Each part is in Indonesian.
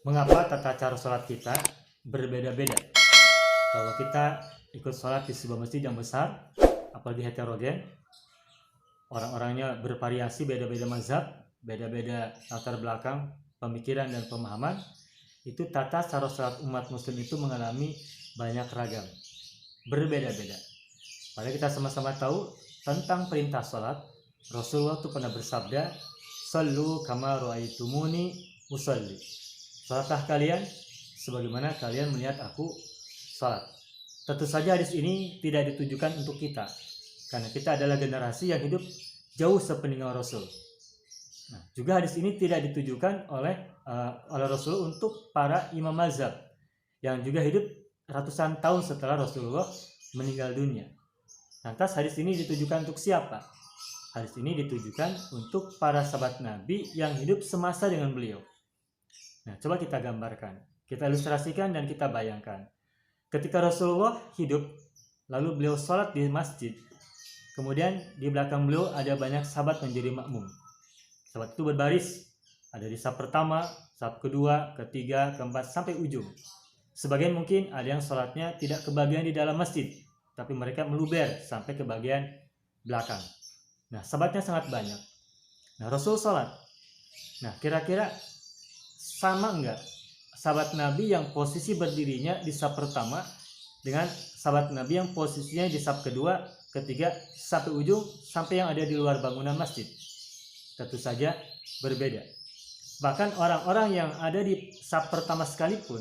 Mengapa tata cara sholat kita berbeda-beda? Kalau kita ikut sholat di sebuah masjid yang besar, apalagi heterogen, orang-orangnya bervariasi, beda-beda mazhab, beda-beda latar belakang, pemikiran dan pemahaman, itu tata cara sholat umat muslim itu mengalami banyak ragam, berbeda-beda. Padahal kita sama-sama tahu tentang perintah sholat. Rasulullah itu pernah bersabda, "Shallu kama ra'aitumuni usalli." Salatlah kalian sebagaimana kalian melihat aku salat. Tentu saja hadis ini tidak ditujukan untuk kita, karena kita adalah generasi yang hidup jauh sepeninggal Rasul. Nah, juga hadis ini tidak ditujukan oleh Rasul untuk para imam mazhab yang juga hidup ratusan tahun setelah Rasulullah meninggal dunia. Lantas hadis ini ditujukan untuk siapa? Hadis ini ditujukan untuk para sahabat Nabi yang hidup semasa dengan beliau. Nah, coba kita gambarkan, kita ilustrasikan dan kita bayangkan. Ketika Rasulullah hidup, lalu beliau sholat di masjid, kemudian di belakang beliau ada banyak sahabat menjadi makmum. Sahabat itu berbaris, ada di saf pertama, saf kedua, ketiga, keempat, sampai ujung. Sebagian mungkin ada yang sholatnya tidak kebagian di dalam masjid, tapi mereka meluber sampai ke bagian belakang. Nah, sahabatnya sangat banyak. Nah, Rasul sholat. Nah, kira-kira sama enggak sahabat Nabi yang posisi berdirinya di saf pertama dengan sahabat Nabi yang posisinya di saf kedua, ketiga, sampai ujung, sampai yang ada di luar bangunan masjid? Tentu saja berbeda. Bahkan orang-orang yang ada di saf pertama sekalipun,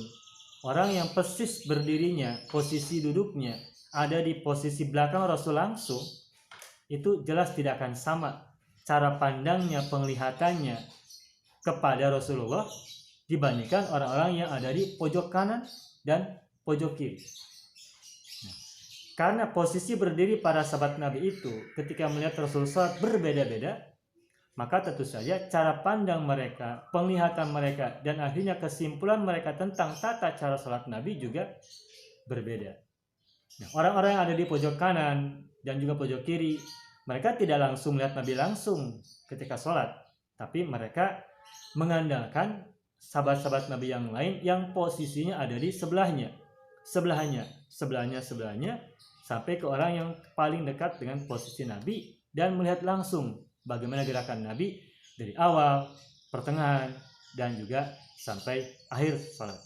orang yang persis berdirinya, posisi duduknya ada di posisi belakang Rasul langsung, itu jelas tidak akan sama cara pandangnya, penglihatannya kepada Rasulullah dibandingkan orang-orang yang ada di pojok kanan dan pojok kiri. Nah, karena posisi berdiri para sahabat Nabi itu ketika melihat Rasul sholat berbeda-beda, maka tentu saja cara pandang mereka, penglihatan mereka, dan akhirnya kesimpulan mereka tentang tata cara sholat Nabi juga berbeda. Nah, orang-orang yang ada di pojok kanan dan juga pojok kiri, mereka tidak langsung melihat Nabi langsung ketika sholat, tapi mereka mengandalkan sahabat-sahabat Nabi yang lain yang posisinya ada di sebelahnya, sampai ke orang yang paling dekat dengan posisi Nabi dan melihat langsung bagaimana gerakan Nabi dari awal, pertengahan, dan juga sampai akhir sholat.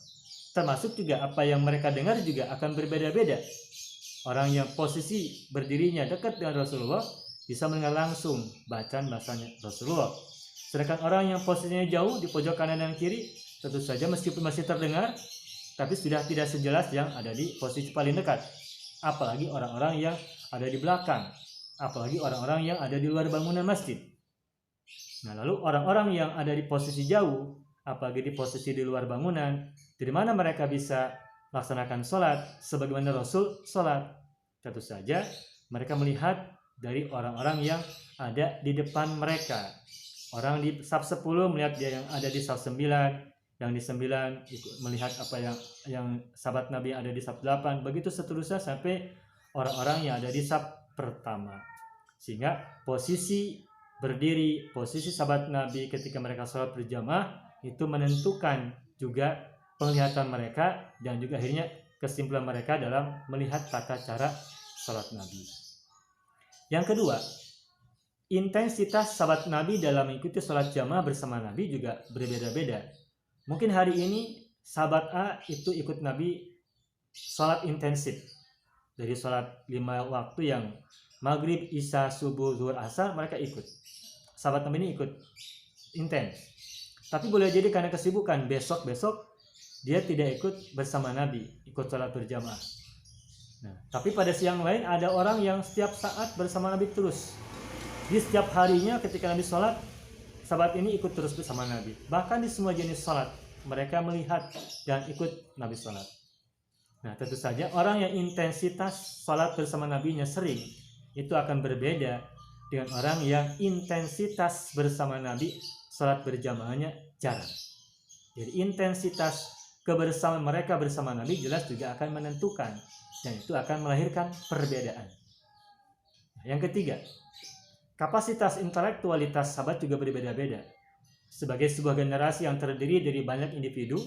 Termasuk juga apa yang mereka dengar juga akan berbeda-beda. Orang yang posisi berdirinya dekat dengan Rasulullah bisa mendengar langsung bacaan bahasanya Rasulullah. Sedangkan orang yang posisinya jauh di pojok kanan dan kiri, tentu saja meskipun masih terdengar, tapi sudah tidak sejelas yang ada di posisi paling dekat. Apalagi orang-orang yang ada di belakang, apalagi orang-orang yang ada di luar bangunan masjid. Nah, lalu orang-orang yang ada di posisi jauh, apalagi di posisi di luar bangunan, dari mana mereka bisa melaksanakan sholat sebagaimana Rasul sholat? Tentu saja mereka melihat dari orang-orang yang ada di depan mereka. Orang di saf 10 melihat dia yang ada di saf 9, yang di 9 melihat apa yang sahabat Nabi yang ada di saf 8, begitu seterusnya sampai orang-orang yang ada di saf pertama. Sehingga posisi berdiri, posisi sahabat Nabi ketika mereka sholat berjamaah itu menentukan juga penglihatan mereka dan juga akhirnya kesimpulan mereka dalam melihat tata cara sholat Nabi. Yang kedua, intensitas sahabat Nabi dalam mengikuti sholat jamaah bersama Nabi juga berbeda-beda. Mungkin hari ini sahabat A itu ikut Nabi sholat intensif. Dari sholat 5 waktu yang maghrib, isya, subuh, zuhur, asar, mereka ikut. Sahabat Nabi ini ikut intens. Tapi boleh jadi karena kesibukan, besok dia tidak ikut bersama Nabi, ikut sholat berjamaah. Nah, tapi pada siang lain ada orang yang setiap saat bersama Nabi terus. Di setiap harinya ketika Nabi sholat, sahabat ini ikut terus bersama Nabi. Bahkan di semua jenis sholat, mereka melihat dan ikut Nabi sholat. Nah, tentu saja orang yang intensitas sholat bersama Nabinya sering, itu akan berbeda dengan orang yang intensitas bersama Nabi, sholat berjamaahnya jarang. Jadi intensitas kebersamaan mereka bersama Nabi jelas juga akan menentukan, dan itu akan melahirkan perbedaan. Yang ketiga, kapasitas intelektualitas sahabat juga berbeda-beda. sebagai sebuah generasi yang terdiri dari banyak individu,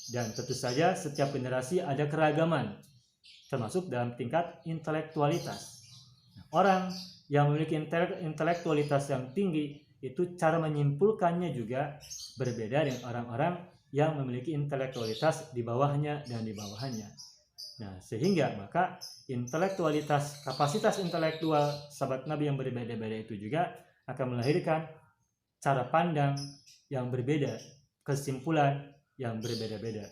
dan tentu saja setiap generasi ada keragaman, termasuk dalam tingkat intelektualitas. Orang yang memiliki intelektualitas yang tinggi, itu cara menyimpulkannya juga berbeda dengan orang-orang yang memiliki intelektualitas di bawahnya dan di bawahannya. Nah, sehingga maka intelektualitas, kapasitas intelektual sahabat Nabi yang berbeda-beda itu juga akan melahirkan cara pandang yang berbeda, kesimpulan yang berbeda-beda.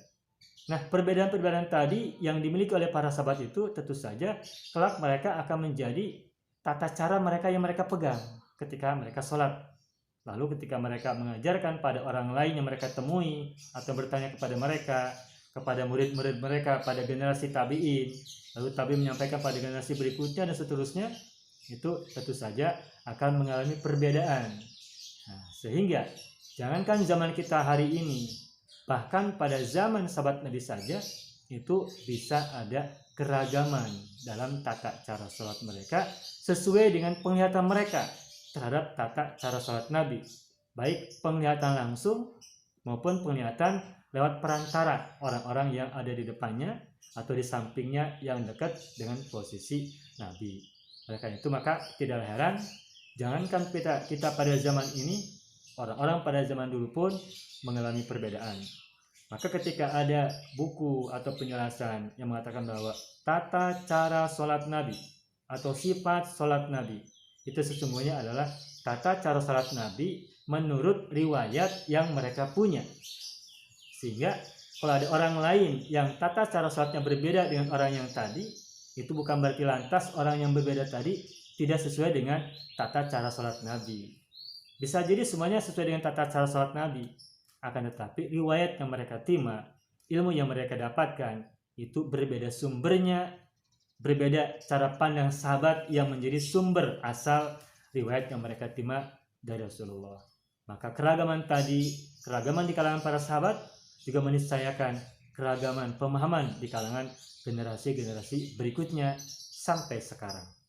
Nah, perbedaan-perbedaan tadi yang dimiliki oleh para sahabat itu tentu saja kelak mereka akan menjadi tata cara mereka yang mereka pegang ketika mereka sholat. Lalu ketika mereka mengajarkan pada orang lain yang mereka temui atau bertanya kepada mereka, kepada murid-murid mereka, pada generasi tabi'in, lalu tabi'in menyampaikan pada generasi berikutnya dan seterusnya, itu tentu saja akan mengalami perbedaan. Nah, sehingga jangankan zaman kita hari ini, bahkan pada zaman sahabat Nabi saja itu bisa ada keragaman dalam tata cara sholat mereka sesuai dengan penglihatan mereka terhadap tata cara sholat Nabi, baik penglihatan langsung maupun penglihatan lewat perantara orang-orang yang ada di depannya atau di sampingnya yang dekat dengan posisi Nabi. Oleh karena itu maka tidak heran, jangankan kita pada zaman ini, orang-orang pada zaman dulu pun mengalami perbedaan. Maka ketika ada buku atau penjelasan yang mengatakan bahwa tata cara sholat Nabi atau sifat sholat Nabi, itu sesungguhnya adalah tata cara sholat Nabi menurut riwayat yang mereka punya. Sehingga kalau ada orang lain yang tata cara sholatnya berbeda dengan orang yang tadi, itu bukan berarti lantas orang yang berbeda tadi tidak sesuai dengan tata cara sholat Nabi. Bisa jadi semuanya sesuai dengan tata cara sholat Nabi, akan tetapi riwayat yang mereka terima, ilmu yang mereka dapatkan, itu berbeda sumbernya, berbeda cara pandang sahabat yang menjadi sumber asal riwayat yang mereka terima dari Rasulullah. Maka keragaman tadi, keragaman di kalangan para sahabat juga meniscayakan keragaman pemahaman di kalangan generasi-generasi berikutnya sampai sekarang.